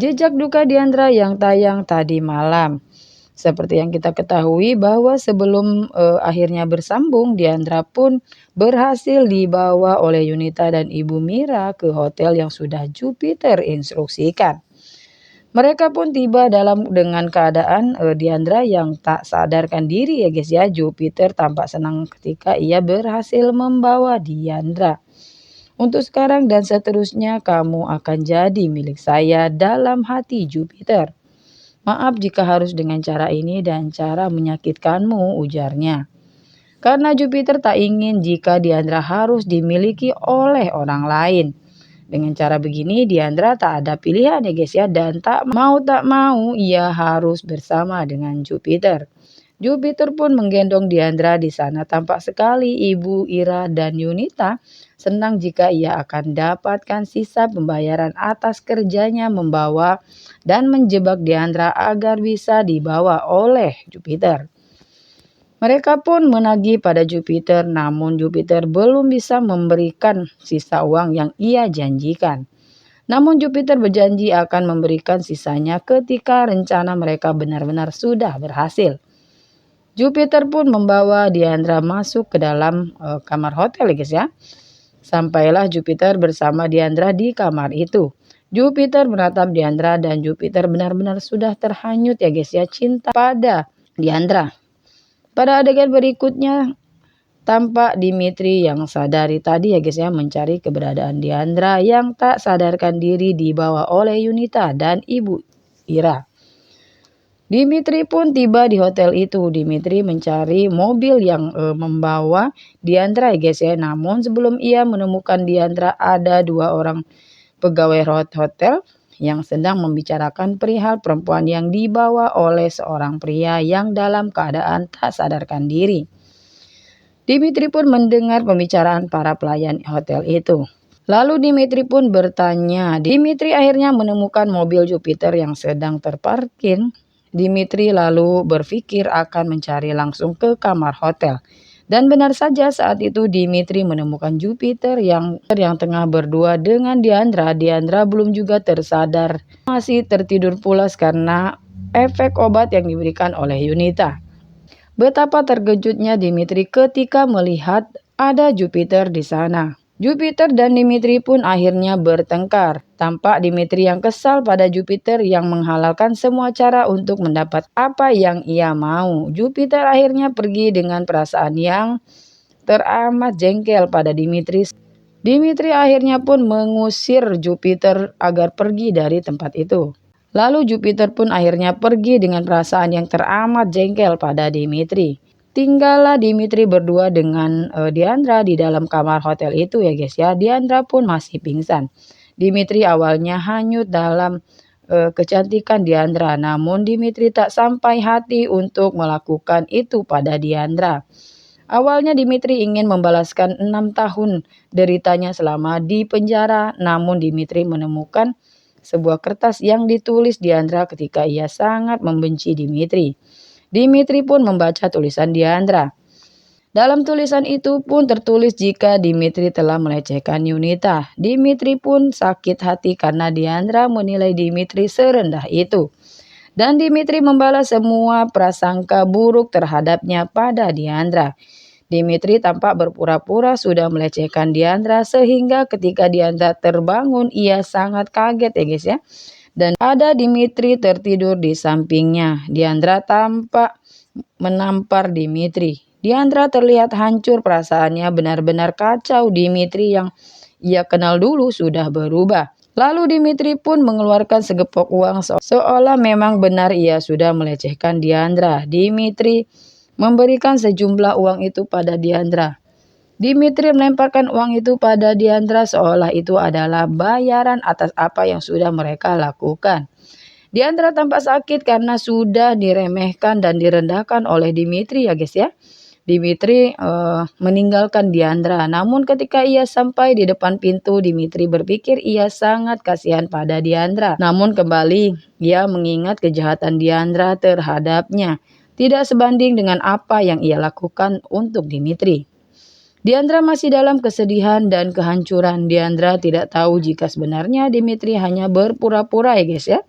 Jejak duka Diandra yang tayang tadi malam. Seperti yang kita ketahui bahwa sebelum akhirnya bersambung, Diandra pun berhasil dibawa oleh Yunita dan Ibu Mira ke hotel yang sudah Jupiter instruksikan. Mereka pun tiba dengan keadaan Diandra yang tak sadarkan diri ya guys ya. Jupiter tampak senang ketika ia berhasil membawa Diandra. Untuk sekarang dan seterusnya kamu akan jadi milik saya dalam hati Jupiter. Maaf jika harus dengan cara ini dan cara menyakitkanmu, ujarnya. Karena Jupiter tak ingin jika Diandra harus dimiliki oleh orang lain. Dengan cara begini Diandra tak ada pilihan ya guys ya, dan tak mau ia harus bersama dengan Jupiter. Jupiter pun menggendong Diandra di sana. Tampak sekali Ibu Ira dan Yunita senang jika ia akan dapatkan sisa pembayaran atas kerjanya membawa dan menjebak Diandra agar bisa dibawa oleh Jupiter. Mereka pun menagih pada Jupiter, namun Jupiter belum bisa memberikan sisa uang yang ia janjikan. Namun Jupiter berjanji akan memberikan sisanya ketika rencana mereka benar-benar sudah berhasil. Jupiter pun membawa Diandra masuk ke dalam kamar hotel ya guys ya. Sampailah Jupiter bersama Diandra di kamar itu. Jupiter menatap Diandra dan Jupiter benar-benar sudah terhanyut ya guys ya, cinta pada Diandra. Pada adegan berikutnya tampak Dimitri yang sadari tadi ya guys ya, mencari keberadaan Diandra yang tak sadarkan diri dibawa oleh Yunita dan Ibu Ira. Dimitri pun tiba di hotel itu. Dimitri mencari mobil yang membawa Diandra ya guys ya. Namun sebelum ia menemukan Diandra, ada dua orang pegawai hotel yang sedang membicarakan perihal perempuan yang dibawa oleh seorang pria yang dalam keadaan tak sadarkan diri. Dimitri pun mendengar pembicaraan para pelayan hotel itu. Lalu Dimitri pun bertanya. Dimitri akhirnya menemukan mobil Jupiter yang sedang terparkir. Dimitri lalu berpikir akan mencari langsung ke kamar hotel. Dan benar saja saat itu Dimitri menemukan Jupiter yang tengah berdua dengan Diandra. Diandra belum juga tersadar, masih tertidur pulas karena efek obat yang diberikan oleh Yunita. Betapa terkejutnya Dimitri ketika melihat ada Jupiter di sana. Jupiter dan Dimitri pun akhirnya bertengkar. Tampak Dimitri yang kesal pada Jupiter yang menghalalkan semua cara untuk mendapat apa yang ia mau. Jupiter akhirnya pergi dengan perasaan yang teramat jengkel pada Dimitri. Dimitri akhirnya pun mengusir Jupiter agar pergi dari tempat itu. Lalu Jupiter pun akhirnya pergi dengan perasaan yang teramat jengkel pada Dimitri. Tinggallah Dimitri berdua dengan Diandra di dalam kamar hotel itu ya guys ya. Diandra pun masih pingsan. Dimitri awalnya hanyut dalam kecantikan Diandra. Namun Dimitri tak sampai hati untuk melakukan itu pada Diandra. Awalnya Dimitri ingin membalaskan 6 tahun deritanya selama di penjara. Namun Dimitri menemukan sebuah kertas yang ditulis Diandra ketika ia sangat membenci Dimitri. Dimitri pun membaca tulisan Diandra. Dalam tulisan itu pun tertulis jika Dimitri telah melecehkan Yunita. Dimitri pun sakit hati karena Diandra menilai Dimitri serendah itu. Dan Dimitri membalas semua prasangka buruk terhadapnya pada Diandra. Dimitri tampak berpura-pura sudah melecehkan Diandra sehingga ketika Diandra terbangun ia sangat kaget ya guys ya. Dan ada Dimitri tertidur di sampingnya. Diandra tampak menampar Dimitri. Diandra terlihat hancur, perasaannya benar-benar kacau. Dimitri yang ia kenal dulu sudah berubah. Lalu Dimitri pun mengeluarkan segepok uang seolah memang benar ia sudah melecehkan Diandra. Dimitri memberikan sejumlah uang itu pada Diandra. Dimitri melemparkan uang itu pada Diandra seolah itu adalah bayaran atas apa yang sudah mereka lakukan. Diandra tampak sakit karena sudah diremehkan dan direndahkan oleh Dimitri ya guys ya. Dimitri meninggalkan Diandra. Namun ketika ia sampai di depan pintu, Dimitri berpikir ia sangat kasihan pada Diandra. Namun kembali ia mengingat kejahatan Diandra terhadapnya tidak sebanding dengan apa yang ia lakukan untuk Dimitri. Diandra masih dalam kesedihan dan kehancuran. Diandra tidak tahu jika sebenarnya Dimitri hanya berpura-pura ya guys ya.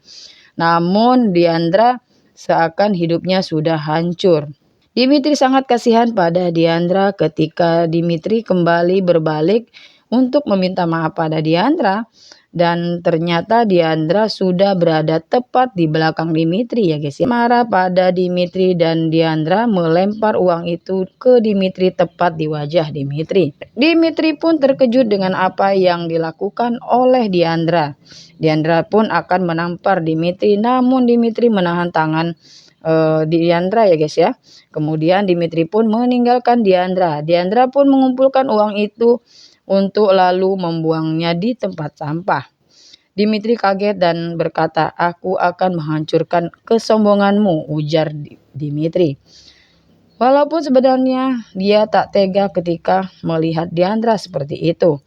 Namun Diandra seakan hidupnya sudah hancur. Dimitri sangat kasihan pada Diandra ketika Dimitri kembali berbalik untuk meminta maaf pada Diandra. Dan ternyata Diandra sudah berada tepat di belakang Dimitri ya guys ya. Marah pada Dimitri dan Diandra melempar uang itu ke Dimitri tepat di wajah Dimitri. Dimitri pun terkejut dengan apa yang dilakukan oleh Diandra. Diandra pun akan menampar Dimitri, namun Dimitri menahan tangan Diandra ya guys ya. Kemudian Dimitri pun meninggalkan Diandra. Diandra pun mengumpulkan uang itu untuk lalu membuangnya di tempat sampah. Dimitri kaget dan berkata, "Aku akan menghancurkan kesombonganmu," ujar Dimitri. Walaupun sebenarnya dia tak tega ketika melihat Diandra seperti itu.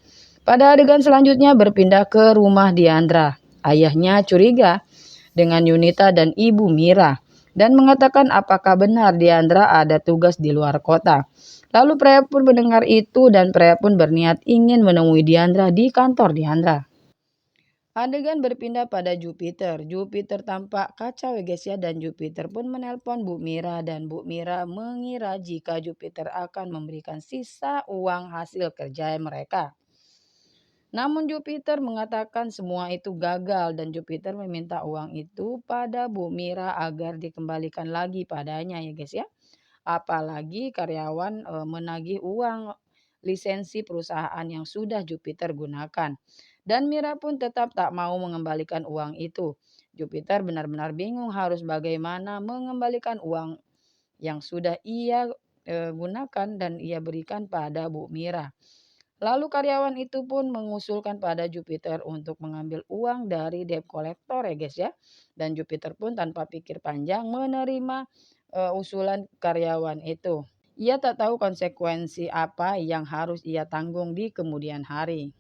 Pada adegan selanjutnya berpindah ke rumah Diandra. Ayahnya curiga dengan Yunita dan Ibu Mira dan mengatakan apakah benar Diandra ada tugas di luar kota. Lalu pria pun mendengar itu dan pria pun berniat ingin menemui Diandra di kantor Diandra. Adegan berpindah pada Jupiter. Jupiter tampak kacau ya guys ya, dan Jupiter pun menelpon Bu Mira dan Bu Mira mengira jika Jupiter akan memberikan sisa uang hasil kerja mereka. Namun Jupiter mengatakan semua itu gagal dan Jupiter meminta uang itu pada Bu Mira agar dikembalikan lagi padanya ya guys ya. Apalagi karyawan menagih uang lisensi perusahaan yang sudah Jupiter gunakan. Dan Mira pun tetap tak mau mengembalikan uang itu. Jupiter benar-benar bingung harus bagaimana mengembalikan uang yang sudah ia gunakan dan ia berikan pada Bu Mira. Lalu karyawan itu pun mengusulkan pada Jupiter untuk mengambil uang dari debt collector ya guys ya. Dan Jupiter pun tanpa pikir panjang menerima usulan karyawan itu. Ia tak tahu konsekuensi apa yang harus ia tanggung di kemudian hari.